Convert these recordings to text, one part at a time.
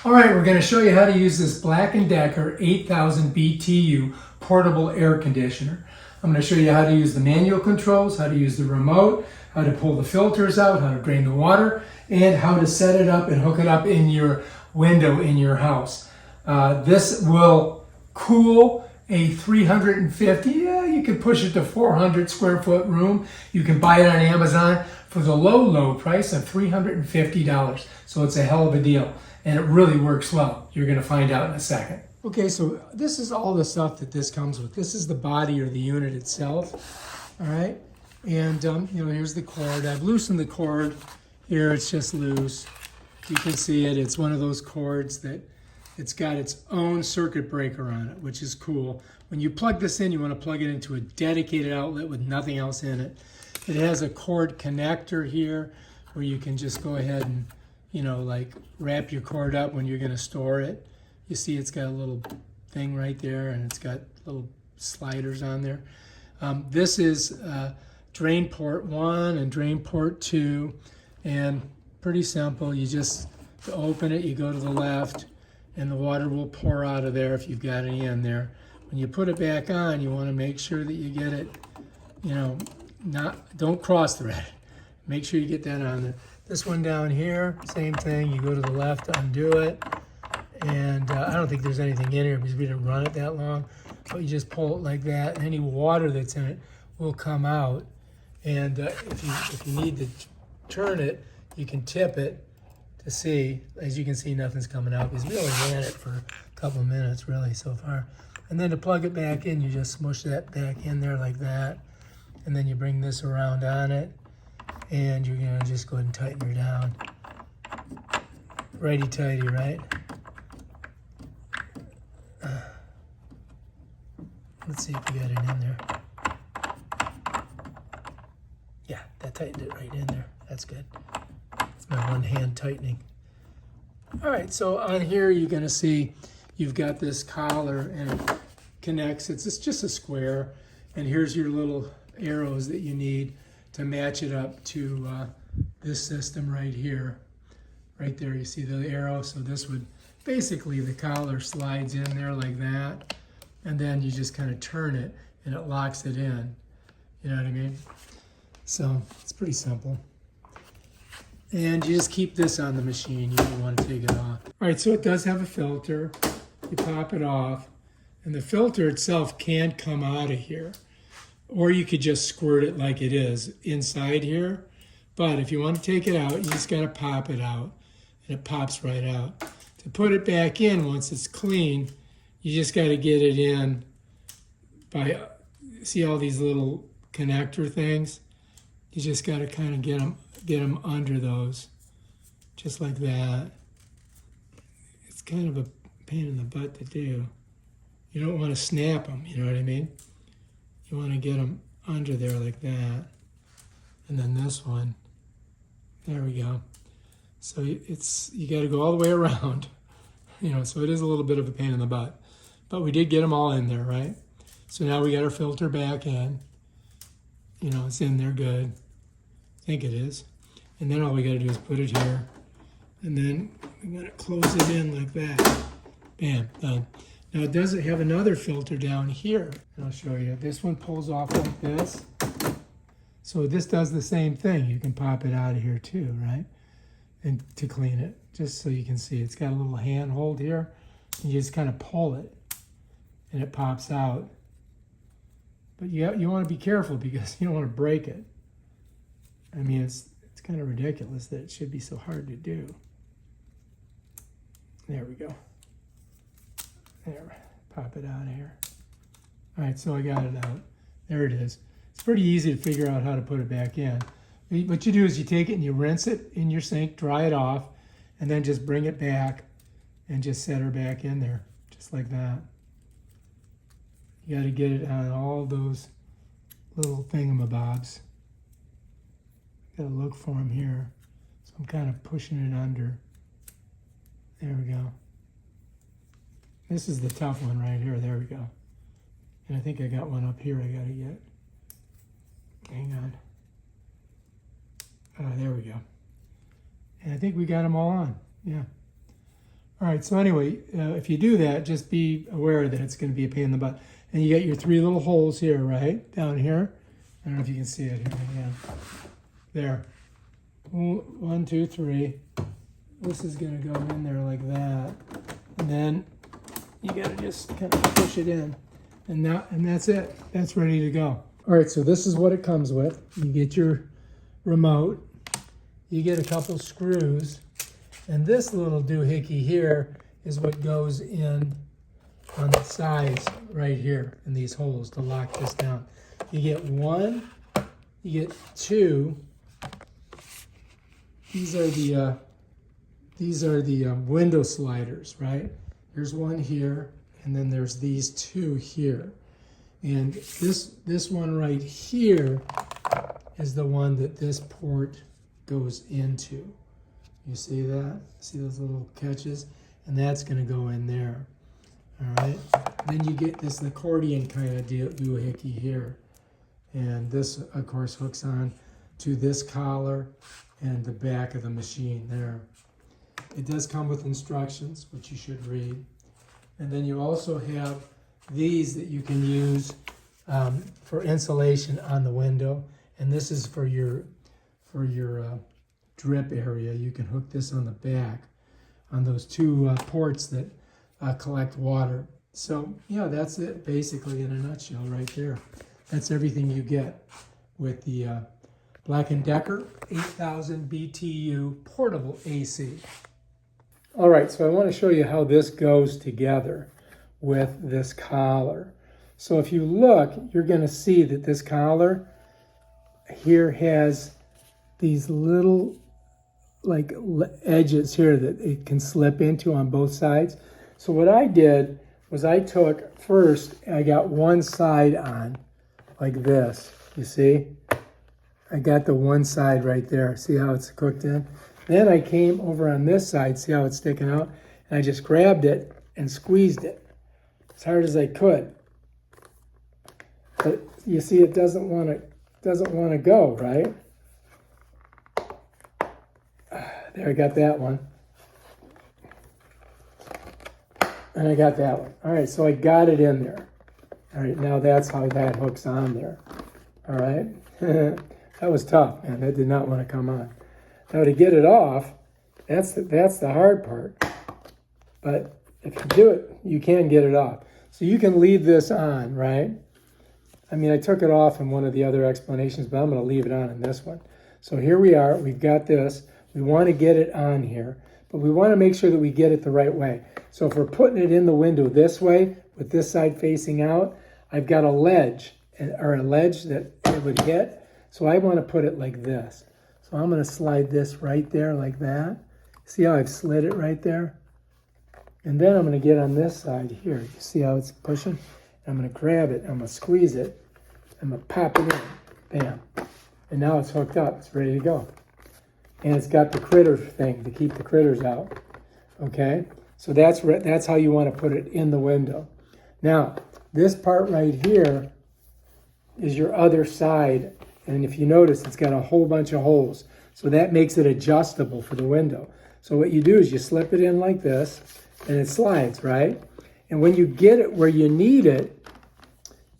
All right, we're going to show you how to use this Black & Decker 8000 BTU portable air conditioner. I'm going to show you how to use the manual controls, how to use the remote, how to pull the filters out, how to drain the water, and how to set it up and hook it up in your window in your house. This will cool a 350, you can push it to 400 square foot room. You can buy it on Amazon for the low price of $350. So it's a hell of a deal. And it really works well. You're going to find out in a second. Okay, so this is all the stuff that this comes with. This is the body or the unit itself. All right, and here's the cord. I've loosened the cord here. It's just loose. You can see it. It's one of those cords that it's got its own circuit breaker on it, which is cool. When you plug this in, you want to plug it into a dedicated outlet with nothing else in it. It has a cord connector here where you can just go ahead and like wrap your cord up when you're going to store it. You see it's got a little thing right there, and it's got little sliders on there. This is drain port 1 and drain port 2, and pretty simple. You just open it, you go to the left, and the water will pour out of there if you've got any in there. When you put it back on, you want to make sure that you get it, don't cross thread it. Make sure you get that on there. This one down here, same thing. You go to the left, undo it. And I don't think there's anything in here because we didn't run it that long. But you just pull it like that, and any water that's in it will come out. And if you need to turn it, you can tip it to see. As you can see, nothing's coming out because we only ran it for a couple minutes really so far. And then to plug it back in, you just smush that back in there like that. And then you bring this around on it. And you're going to just go ahead and tighten her down. Righty-tighty, right? Let's see if we got it in there. Yeah, that tightened it right in there. That's good. It's my one hand tightening. All right, so on here you're going to see you've got this collar and it connects. It's just a square. And here's your little arrows that you need to match it up to this system right here. Right there, you see the arrow. So this would, basically the collar slides in there like that, and then you just kind of turn it and it locks it in. You know what I mean? So it's pretty simple. And you just keep this on the machine. You don't want to take it off. All right, so it does have a filter. You pop it off, and the filter itself can come out of here. Or you could just squirt it like it is inside here. But if you want to take it out, you just got to pop it out. And it pops right out. To put it back in once it's clean, you just got to get it in by, see all these little connector things? You just got to kind of get them under those. Just like that. It's kind of a pain in the butt to do. You don't want to snap them, you know what I mean? You want to get them under there like that. And then this one, there we go. So you got to go all the way around, so it is a little bit of a pain in the butt. But we did get them all in there, right? So now we got our filter back in. It's in there good. I think it is. And then all we got to do is put it here. And then we're going to close it in like that. Bam, done. Now it does have another filter down here. And I'll show you. This one pulls off like this. So this does the same thing. You can pop it out of here too, right? And to clean it, just so you can see. It's got a little handhold here. And you just kind of pull it and it pops out. But you want to be careful because you don't want to break it. I mean, it's kind of ridiculous that it should be so hard to do. There we go. There, pop it out of here. All right, so I got it out. There it is. It's pretty easy to figure out how to put it back in. What you do is you take it and you rinse it in your sink, dry it off, and then just bring it back and just set her back in there, just like that. You got to get it on all those little thingamabobs. Got to look for them here. So I'm kind of pushing it under. There we go. This is the tough one right here. There we go. And I think I got one up here I got to get. Hang on. There we go. And I think we got them all on. Yeah. All right, so anyway, if you do that, just be aware that it's going to be a pain in the butt. And you got your 3 little holes here, right? Down here. I don't know if you can see it here. Yeah. There. 1, 2, 3. This is going to go in there like that. And then you got to just kind of push it in. And that's it. That's ready to go. All right, so this is what it comes with. You get your remote. You get a couple screws. And this little doohickey here is what goes in on the sides right here in these holes to lock this down. You get 1, you get 2. These are the window sliders, right? There's one here, and then there's these 2 here. And this one right here is the one that this port goes into. You see that? See those little catches? And that's going to go in there. All right. Then you get this accordion kind of doohickey here. And this, of course, hooks on to this collar and the back of the machine there. It does come with instructions, which you should read. And then you also have these that you can use for insulation on the window. And this is for your drip area. You can hook this on the back on those 2 ports that collect water. So yeah, that's it basically in a nutshell right there. That's everything you get with the Black & Decker 8000 BTU portable AC. All right, so I want to show you how this goes together with this collar. So if you look, you're going to see that this collar here has these little like edges here that it can slip into on both sides. So what I did was I took first, I got one side on like this. You see? I got the one side right there. See how it's cooked in? Then I came over on this side, see how it's sticking out? And I just grabbed it and squeezed it as hard as I could. But you see it doesn't want to go, right? There, I got that one. And I got that one. All right, so I got it in there. All right, now that's how that hooks on there. All right. That was tough, man. That did not want to come on. Now to get it off, that's the hard part. But if you do it, you can get it off. So you can leave this on, right? I mean, I took it off in one of the other explanations, but I'm going to leave it on in this one. So here we are. We've got this. We want to get it on here, but we want to make sure that we get it the right way. So if we're putting it in the window this way, with this side facing out, I've got a ledge, or a ledge that it would hit. So I want to put it like this. So I'm going to slide this right there like that. See how I've slid it right there? And then I'm going to get on this side here. You see how it's pushing? I'm going to grab it. I'm going to squeeze it. I'm going to pop it in. Bam. And now it's hooked up. It's ready to go. And it's got the critter thing to keep the critters out. Okay? So that's how you want to put it in the window. Now, this part right here is your other side. And if you notice, it's got a whole bunch of holes. So that makes it adjustable for the window. So what you do is you slip it in like this, and it slides, right? And when you get it where you need it,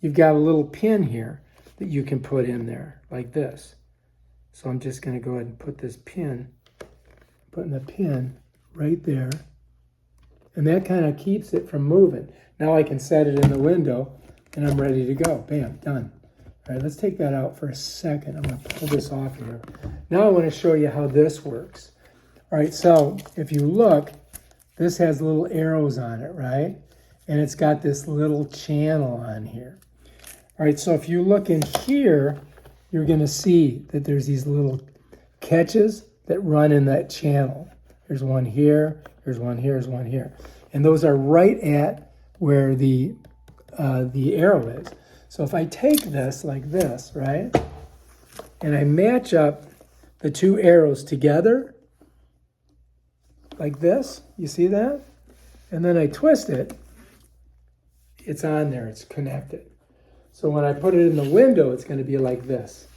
you've got a little pin here that you can put in there, like this. So I'm just going to go ahead and put this pin, putting the pin right there. And that kind of keeps it from moving. Now I can set it in the window, and I'm ready to go. Bam, done. All right, let's take that out for a second. I'm going to pull this off here. Now I want to show you how this works. All right, so if you look, this has little arrows on it, right? And it's got this little channel on here. All right, so if you look in here, you're going to see that there's these little catches that run in that channel. There's one here, there's one here, there's one here. And those are right at where the arrow is. So if I take this like this, right, and I match up the two arrows together, like this, you see that? And then I twist it, it's on there, it's connected. So when I put it in the window, it's going to be like this,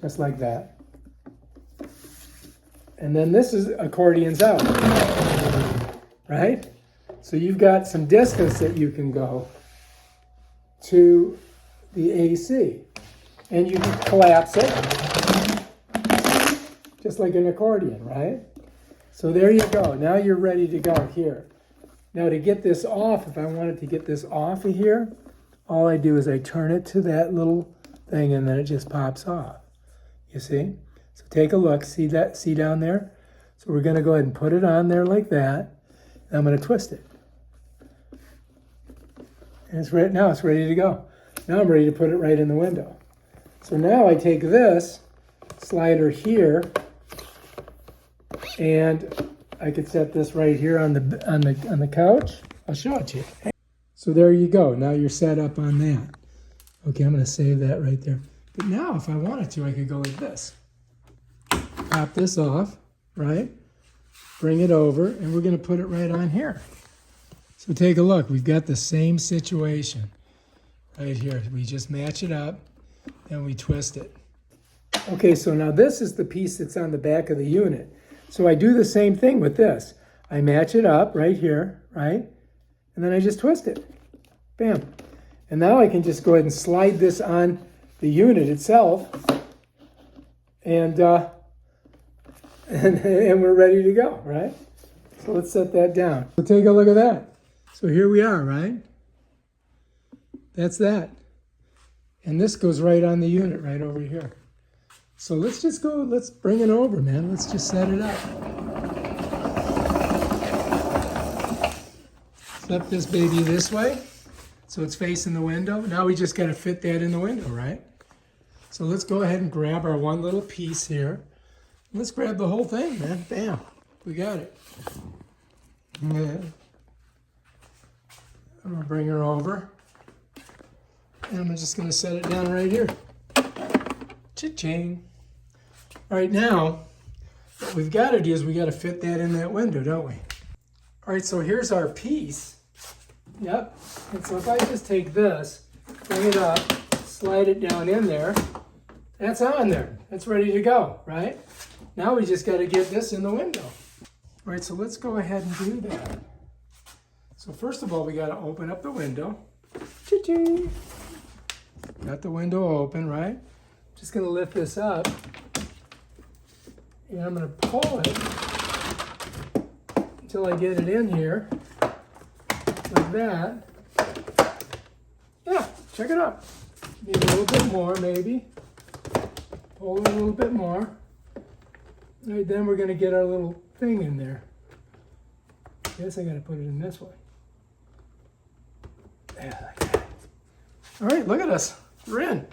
just like that. And then this is accordions out. right? So you've got some distance that you can go to the AC. And you can collapse it, just like an accordion, right? So there you go. Now you're ready to go here. Now to get this off, if I wanted to get this off of here, all I do is I turn it to that little thing and then it just pops off. You see? So take a look. See that? See down there? So we're going to go ahead and put it on there like that. And I'm going to twist it. And it's right now. It's ready to go. Now I'm ready to put it right in the window. So now I take this slider here, and I could set this right here on the couch. I'll show it to you. So there you go. Now you're set up on that. Okay, I'm going to save that right there. But now, if I wanted to, I could go like this. Pop this off, right? Bring it over, and we're going to put it right on here. So take a look. We've got the same situation right here. We just match it up, and we twist it. Okay, so now this is the piece that's on the back of the unit. So I do the same thing with this. I match it up right here, right? And then I just twist it. Bam. And now I can just go ahead and slide this on the unit itself, and we're ready to go, right? So let's set that down. So take a look at that. So here we are, right? That's that. And this goes right on the unit right over here. So let's just go, let's bring it over, man. Let's just set it up. Flip this baby this way so it's facing the window. Now we just got to fit that in the window, right? So let's go ahead and grab our one little piece here. Let's grab the whole thing, man. Bam. We got it. Yeah. I'm going to bring her over. And I'm just going to set it down right here. Cha-ching. All right, now, what we've got to do is we got to fit that in that window, don't we? All right, so here's our piece. Yep. And so if I just take this, bring it up, slide it down in there, that's on there. That's ready to go, right? Now we just got to get this in the window. All right, so let's go ahead and do that. So first of all, we got to open up the window. Cha-ching. Got the window open, right? Just going to lift this up. And I'm going to pull it until I get it in here. Like that. Yeah, check it out. Need a little bit more, maybe. Pull it a little bit more. All right, then we're going to get our little thing in there. I guess I got to put it in this way. Yeah, like that. All right, look at us. We're in.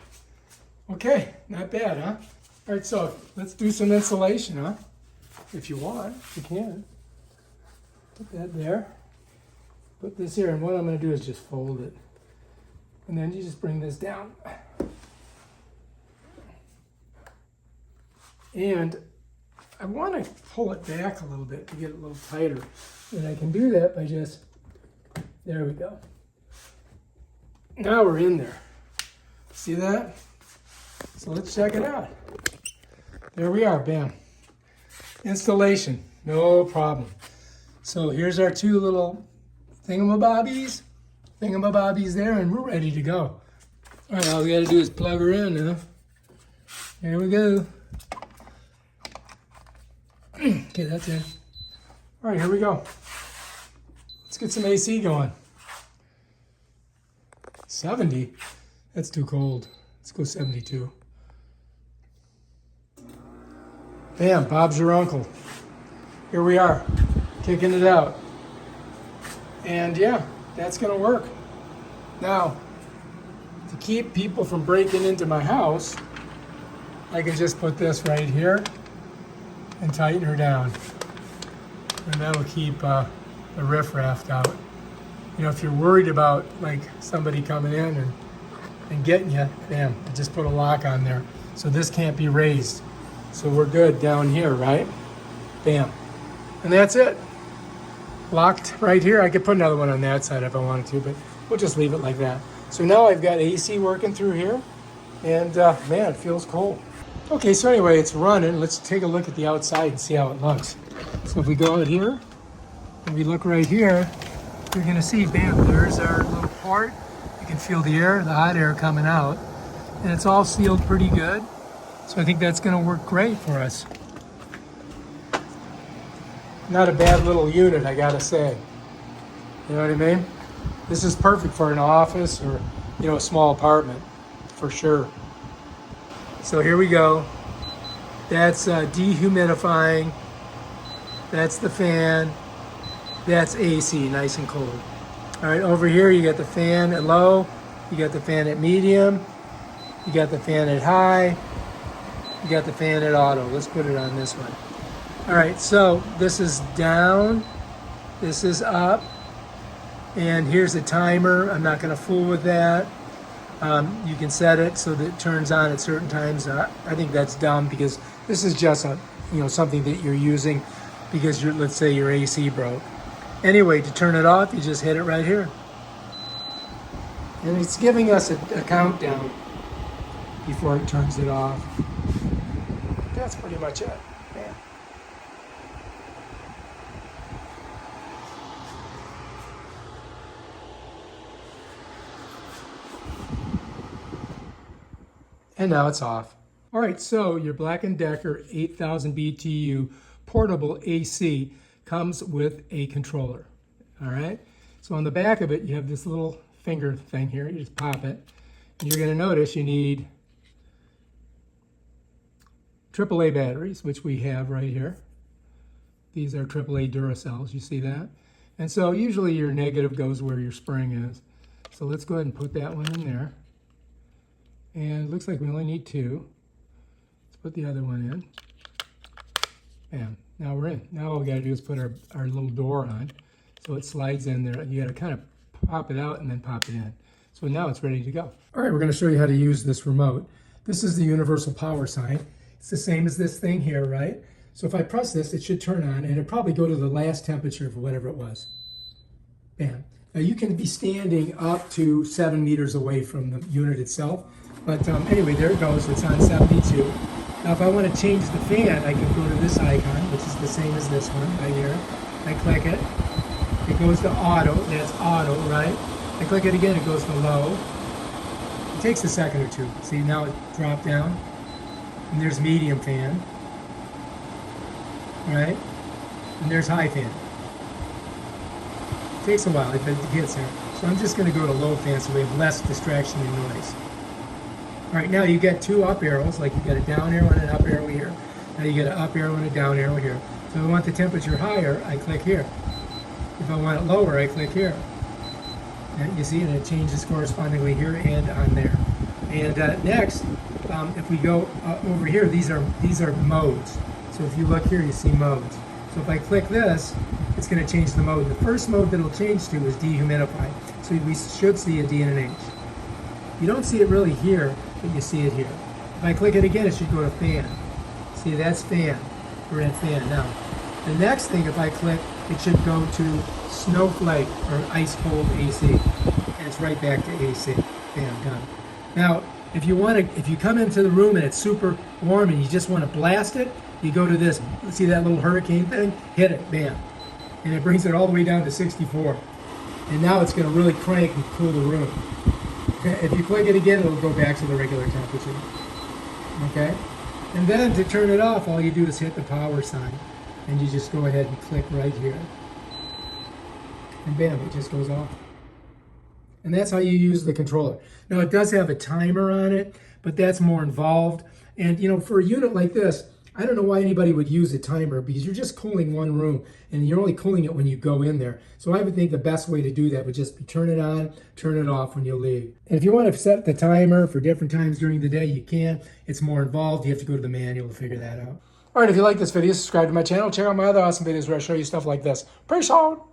Okay, not bad, huh? All right, so let's do some insulation, huh? If you want, you can. Put that there. Put this here, and what I'm going to do is just fold it. And then you just bring this down. And I want to pull it back a little bit to get it a little tighter. And I can do that by just, there we go. Now we're in there. See that? So let's check it out. There we are, bam. Installation, no problem. So here's our two little thingamabobbies there, and we're ready to go. All right, all we gotta do is plug her in now. Here we go. Okay, that's it. All right, here we go. Let's get some AC going. 70? That's too cold. Let's go 72. Bam, Bob's your uncle. Here we are, kicking it out. And yeah, that's gonna work. Now, to keep people from breaking into my house, I can just put this right here and tighten her down. And that'll keep the riffraff out. You know, if you're worried about like somebody coming in and getting you, bam, I just put a lock on there. So this can't be raised. So we're good down here, right? Bam. And that's it. Locked right here. I could put another one on that side if I wanted to, but we'll just leave it like that. So now I've got AC working through here, and man, it feels cold. Okay, so anyway, it's running. Let's take a look at the outside and see how it looks. So if we go out here, If we look right here, you're gonna see, bam, there's our little port. You can feel the air, the hot air coming out. And it's all sealed pretty good. So I think that's gonna work great for us. Not a bad little unit, I gotta say. You know what I mean? This is perfect for an office or, you know, a small apartment, for sure. So here we go. That's dehumidifying. That's the fan. That's AC, nice and cold. All right, over here you got the fan at low. You got the fan at medium. You got the fan at high. You got the fan at auto. Let's put it on this one. All right, so this is down. This is up. And here's a timer. I'm not going to fool with that. You can set it so that it turns on at certain times. I think that's dumb because this is just a, you know, something that you're using because you're, let's say your AC broke. Anyway, to turn it off, you just hit it right here. And it's giving us a countdown before it turns it off. That's pretty much it. Man. And now it's off. All right, so your Black & Decker 8000 BTU portable AC comes with a controller. All right, so on the back of it, you have this little finger thing here. You just pop it. And you're going to notice you need AAA batteries, which we have right here. These are AAA Duracells, you see that? And so usually your negative goes where your spring is. So let's go ahead and put that one in there. And it looks like we only need 2. Let's put the other one in. Bam, now we're in. Now all we gotta do is put our little door on. So it slides in there. You gotta kind of pop it out and then pop it in. So now it's ready to go. All right, we're gonna show you how to use this remote. This is the universal power sign. It's the same as this thing here, right? So if I press this, it should turn on and it'll probably go to the last temperature for whatever it was. Bam. Now you can be standing up to 7 meters away from the unit itself. But anyway, there it goes. It's on 72. Now if I want to change the fan, I can go to this icon, which is the same as this one right here. I click it. It goes to auto. That's auto, right? I click it again, it goes to low. It takes a second or two. See, now it dropped down. And there's medium fan. Right? And there's high fan. It takes a while if it gets there. So I'm just going to go to low fan so we have less distraction and noise. All right, now you get 2 up arrows, like you got a down arrow and an up arrow here. Now you get an up arrow and a down arrow here. So if I want the temperature higher, I click here. If I want it lower, I click here. And you see, and it changes correspondingly here and on there. And next, if we go over here, these are modes. So if you look here, you see modes. So if I click this, it's going to change the mode. The first mode that it'll change to is dehumidify. So we should see a D and an H. You don't see it really here, but you see it here. If I click it again, it should go to fan. See, that's fan. We're at fan now. The next thing, if I click, it should go to snowflake or ice cold AC. And it's right back to AC. Bam, done. Now, if you come into the room and it's super warm and you just want to blast it, you go to this. See that little hurricane thing? Hit it, bam. And it brings it all the way down to 64. And now it's going to really crank and cool the room. If you click it again, it'll go back to the regular temperature. Okay? And then to turn it off, all you do is hit the power sign. And you just go ahead and click right here. And bam, it just goes off. And that's how you use the controller. Now it does have a timer on it, but that's more involved. And you know, for a unit like this, I don't know why anybody would use a timer because you're just cooling one room and you're only cooling it when you go in there. So I would think the best way to do that would just be turn it on, turn it off when you leave. And if you want to set the timer for different times during the day, you can. It's more involved. You have to go to the manual to figure that out. All right, if you like this video, subscribe to my channel. Check out my other awesome videos where I show you stuff like this. Peace out.